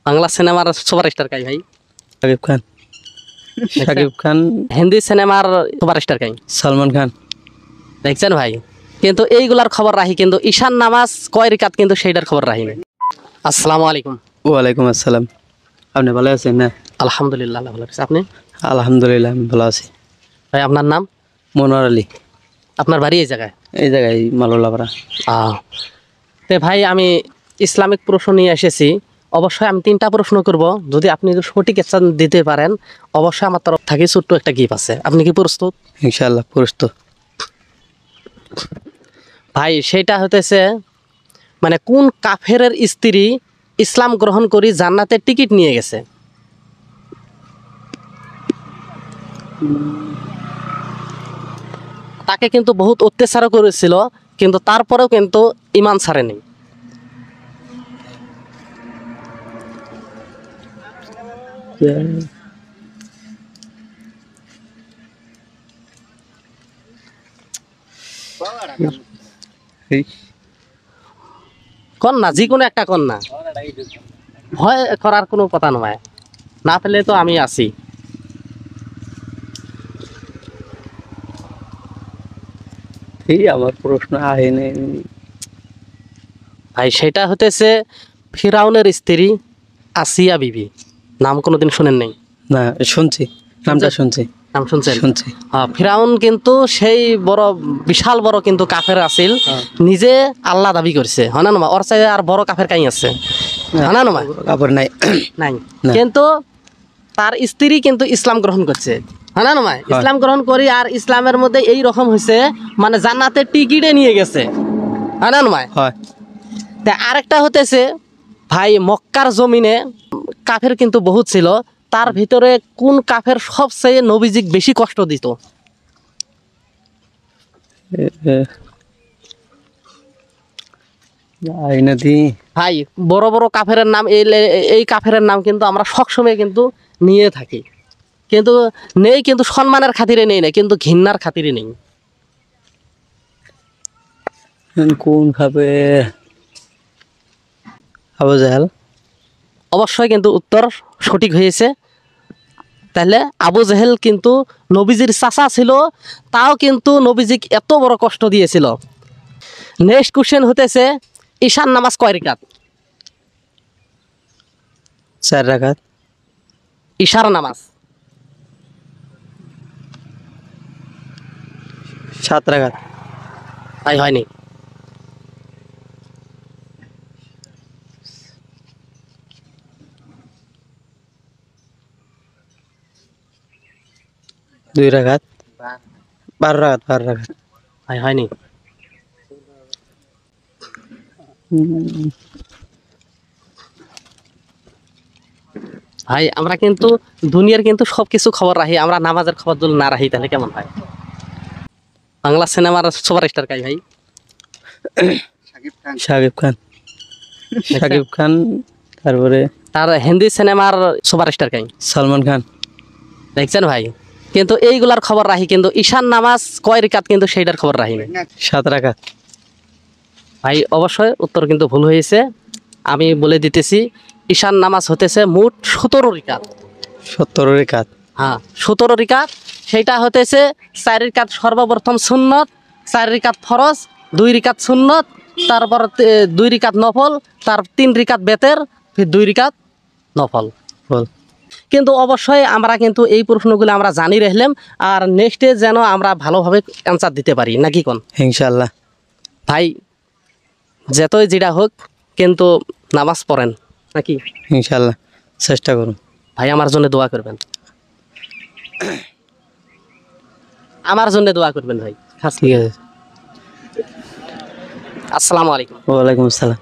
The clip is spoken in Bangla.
বাংলা সিনেমার সুপারস্টার কাই ভাই? শাকিব খান। শাকিব খান। হিন্দি সিনেমার সুপারস্টার কাই? সালমান খান। দেখছেন ভাই, কিন্তু এইগুলার খবর রাহি, কিন্তু ঈশান নামাজ কয় রিকাত কিন্তু সেইটার খবর রাহি না। আসসালামু আলাইকুম। ওয়ালাইকুম আসসালাম। আপনি ভালো আছেন না? আলহামদুলিল্লাহ, আল্লাহ ভালো আছে। আপনি? আলহামদুলিল্লাহ আমি ভালো আছি। ভাই আপনার নাম? মনোয়ার আলী। আপনার বাড়ি এই জায়গায়? এই জায়গায় মালোলাপাড়া। তে ভাই, আমি ইসলামিক প্রশ্ন নিয়ে এসেছি। অবশ্যই আমি 3টা প্রশ্ন করব, যদি আপনি সঠিক অ্যান্সার দিতে পারেন অবশ্যই আমার তরফ থেকে ছোট্ট একটা গিফট আছে। আপনি কি প্রস্তুত? ইনশাআল্লাহ প্রস্তুত। ভাই সেটা হতেছে, মানে কোন কাফেরের স্ত্রী ইসলাম গ্রহণ করি জান্নাতের টিকিট নিয়ে গেছে? তাকে কিন্তু বহুত অত্যাচারও করেছিল, কিন্তু তারপরেও কিন্তু ইমান ছাড়েনি। কন্যা, যে কোনো একটা কন্যা, ভয় করার কোনো কথা নয়। না পেলে তো আমি আছি। এই আমার প্রশ্ন আহেনি ভাই সেটা হতেছে ফিরাউনের স্ত্রী আসিয়া বিবি। নাম কোনোদিন শুনেন নাই? না, শুনছি, নামটা শুনছি। নাম শুনছেন? শুনছি। ফিরাউন কিন্তু সেই বড় বিশাল বড় কিন্তু কাফের আছিল, নিজে আল্লাহ দাবি করছে, হয় না? ওর চাই আর বড় কাফের কাই আছে, হয় না? কাপড় নাই নাই, কিন্তু তার স্ত্রী কিন্তু ইসলাম গ্রহণ করছে, হয় না? ইসলাম গ্রহণ করি আর ইসলামের মধ্যে এই রকম হয়েছে, মানে জান্নাতের টিকিটে নিয়ে গেছে, হয় না? হয়। তা আরেকটা হতেছে ভাই, মক্কার জমিনে কাফের কিন্তু বহুত ছিল, তার ভিতরে কোন কাফের সবচেয়ে নবীজিক বেশি কষ্ট দিত? ভাই বড় বড় কাফের নাম, এই কাফের নাম কিন্তু আমরা সবসময় কিন্তু নিয়ে থাকি, কিন্তু নেই, কিন্তু সম্মানের খাতিরে নেই না, কিন্তু ঘৃণার খাতিরে নেই। কোন খাবে? আবু জাহেল। অবশ্যই কিন্তু উত্তর সঠিক হয়েছে। তাহলে আবু জাহেল কিন্তু নবীজির চাচা ছিল, তাও কিন্তু নবীজিকে এত বড় কষ্ট দিয়েছিল। নেক্সট কোশ্চেন হতেছে, ঈশান নামাজ কয় রিকাত? 4 রাকাত। ঈশার নামাজ 7 রাকাত। তাই হয়নি। দুই রাকাত। 12 রাকাত। 12 রাকাত। তাই হয়নি। ভাই আমরা কিন্তু দুনিয়ার কিন্তু সবকিছু খবর রাখি, আমরা নামাজের খবর যদি না রাখি তাহলে কেমন হয়? বাংলা সিনেমার সুপারস্টার কাই ভাই? শাকিব খান। শাকিব খান। তারপরে তার হিন্দি সিনেমার সুপারস্টার কাই? সালমান খান। দেখছেন ভাই, কিন্তু এইগুলার খবর রাখি, কিন্তু ঈশান নামাজ কয় রিকাত কিন্তু সেইটার খবর রাখি না। 7 রাকাত। ভাই অবশ্যই উত্তর কিন্তু ভুল হয়েছে, আমি বলে দিতেছি। ঈশান নামাজ হতেছে মোট 17 রিকাত। 17 রাকাত। হ্যাঁ 17 রিকাত। সেইটা হতেছে 4 রিকাত সর্বপ্রথম সুন্নত, 4 রিকাত ফরজ, 2 রিকাত সুন্নত, তারপর 2 রিকাত নফল, তার 3 রিকাত বেতের, ফির 2 রিকাত নফল। কিন্তু অবশ্যই আমরা কিন্তু এই প্রশ্নগুলো আমরা জানি রাখলাম, আর নেক্সটে যেন আমরা ভালোভাবে অ্যান্সার দিতে পারি, নাকি কোন? ইনশাআল্লাহ। ভাই যতই যেটা হোক কিন্তু নামাজ পড়েন, নাকি? ইনশাআল্লাহ চেষ্টা করুন। ভাই আমার জন্য দোয়া করবেন, আমার জন্য দোয়া করবেন ভাই। ঠিক আছে। আসসালামু আলাইকুম। ওয়ালাইকুম আসসালাম।